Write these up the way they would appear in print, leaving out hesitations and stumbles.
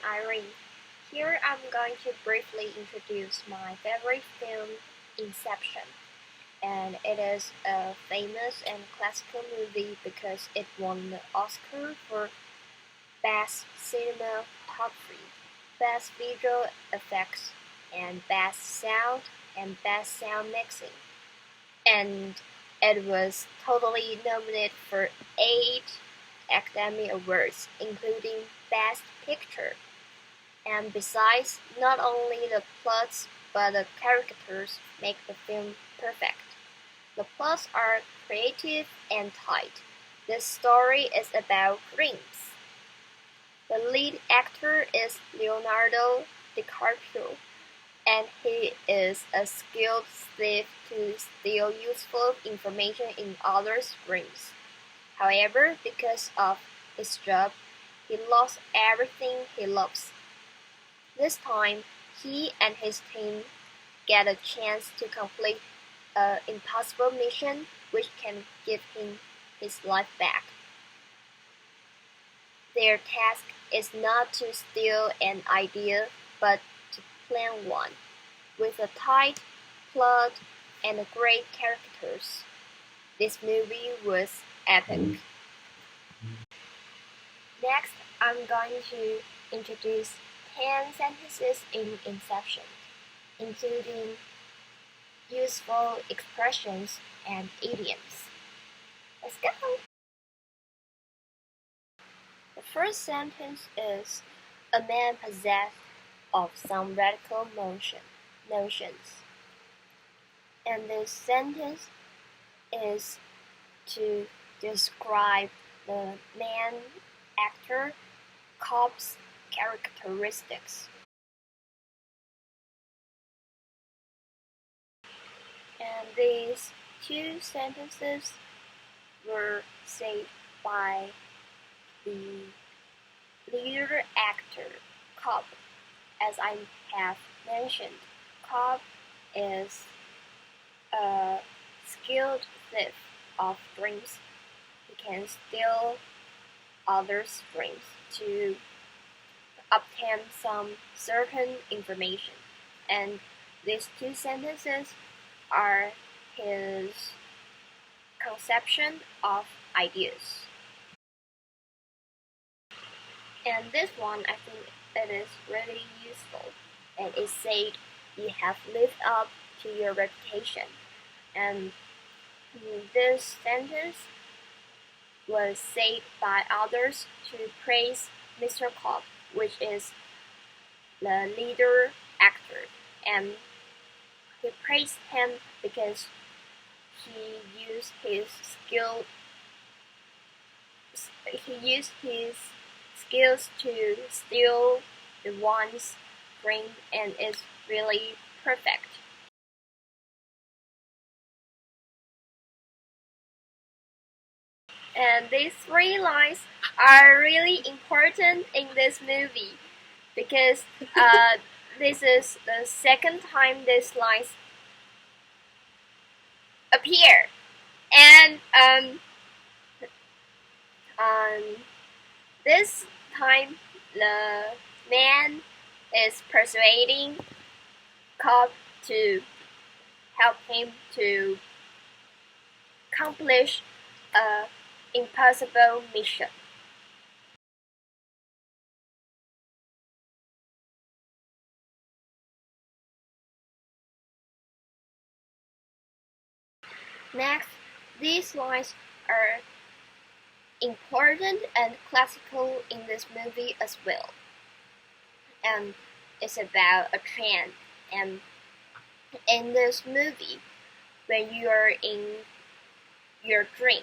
Irene. Here I'm going to briefly introduce my favorite film, Inception. And it is a famous and classical movie because it won the Oscar for Best Cinematography, Best Visual Effects, and Best Sound Mixing. And it was totally nominated for 8 Academy Awards, including Best Picture. And besides, not only the plots but the characters make the film perfect. The plots are creative and tight. The story is about dreams. The lead actor is Leonardo DiCaprio, and he is a skilled thief to steal useful information in others' dreams. However, because of his job, he lost everything he loves. This time, he and his team get a chance to complete an impossible mission which can give him his life back. Their task is not to steal an idea, but to plan one. With a tight plot and great characters, this movie was epic. Next, I'm going to introduce 10 sentences in Inception, including useful expressions and idioms. Let's go! The first sentence is a man possessed of some radical notions. And this sentence is to describe the main actor Cobb's characteristics. And these two sentences were said by the leader actor, Cobb. As I have mentioned, Cobb is a skilled thief of dreams. He can steal others' dreams to obtain some certain information. And these two sentences are his conception of ideas. And this one, I think it is really useful. And it said you have lived up to your reputation. And this sentence was said by others to praise Mr. Cobb, which is the leader actor. And he praised him because he used his skills to steal the one's dream, and it's really perfect. And these 3 lines are really important in this movie because this is the second time these lines appear. And this time the man is persuading Cobb to help him to accomplish a impossible mission. Next, these lines are important and classical in this movie as well. And it's about a trend. And in this movie, when you are in your dream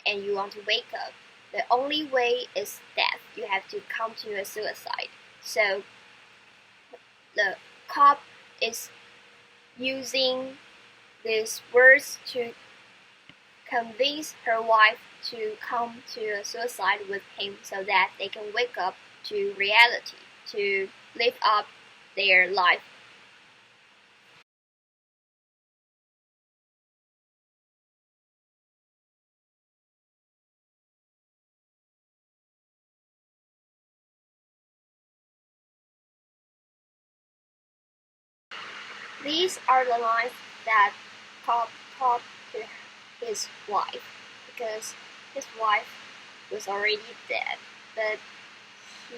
and you want to wake up, the only way is death. You have to come to a suicide. So the cop is using these words to convince her wife to come to a suicide with him so that they can wake up to reality, to live up their life. These are the lines that Cobb taught to his wife, because his wife was already dead, but he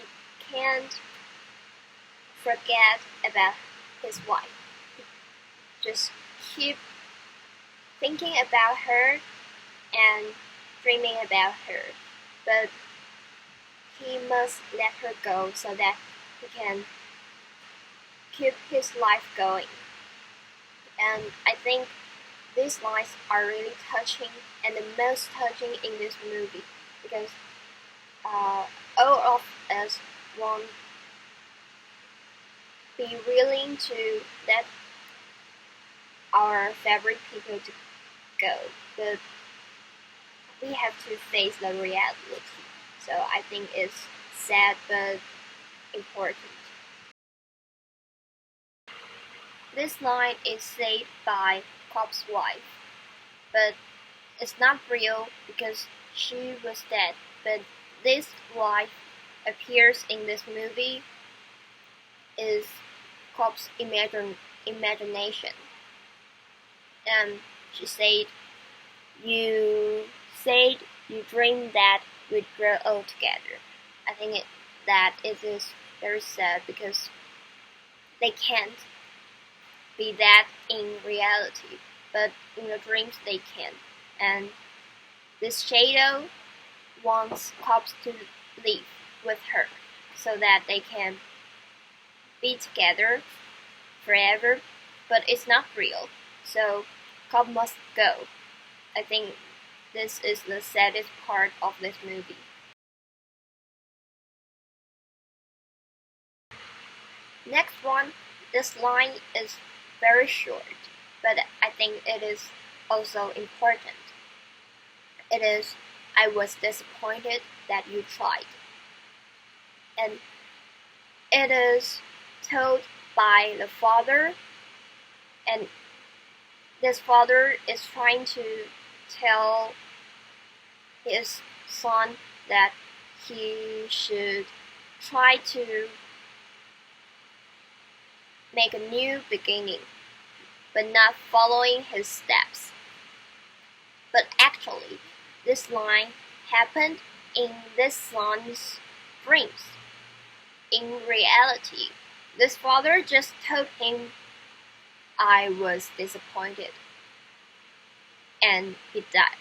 can't forget about his wife. He just keep thinking about her and dreaming about her, but he must let her go so that he can keep his life going. And I think these lines are really touching and the most touching in this movie, because all of us won't be willing to let our favorite people to go, but we have to face the reality. So I think it's sad but important. This line is said by Cobb's wife, but it's not real because she was dead. But this wife appears in this movie is Cobb's imagination. And she said, "You said you dreamed that we'd grow old together." I think that it is very sad because they can't be that in reality, but in the dreams they can. And this shadow wants Cobbs to live with her so that they can be together forever, but it's not real. So Cobb must go. I think this is the saddest part of this movie. Next one, this line is very short, but I think it is also important. It is, "I was disappointed that you tried." And it is told by the father, and this father is trying to tell his son that he should try to make a new beginning, but not following his steps. But actually, this line happened in this son's dreams. In reality, this father just told him, "I was disappointed," and he died.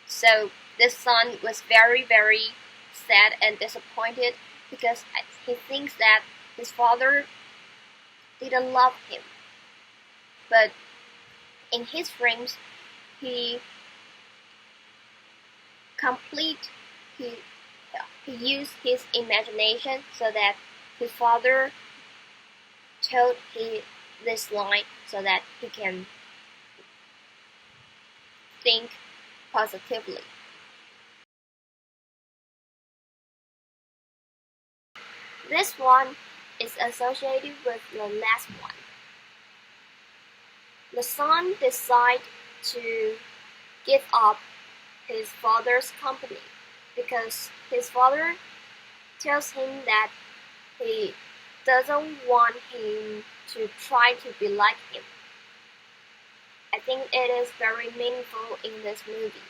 So this son was very, very sad and disappointed because he thinks that his father didn't love him. But in his dreams, he used his imagination so that his father told him this line so that he can think positively. This one is associated with the last one. The son decides to give up his father's company because his father tells him that he doesn't want him to try to be like him. I think it is very meaningful in this movie.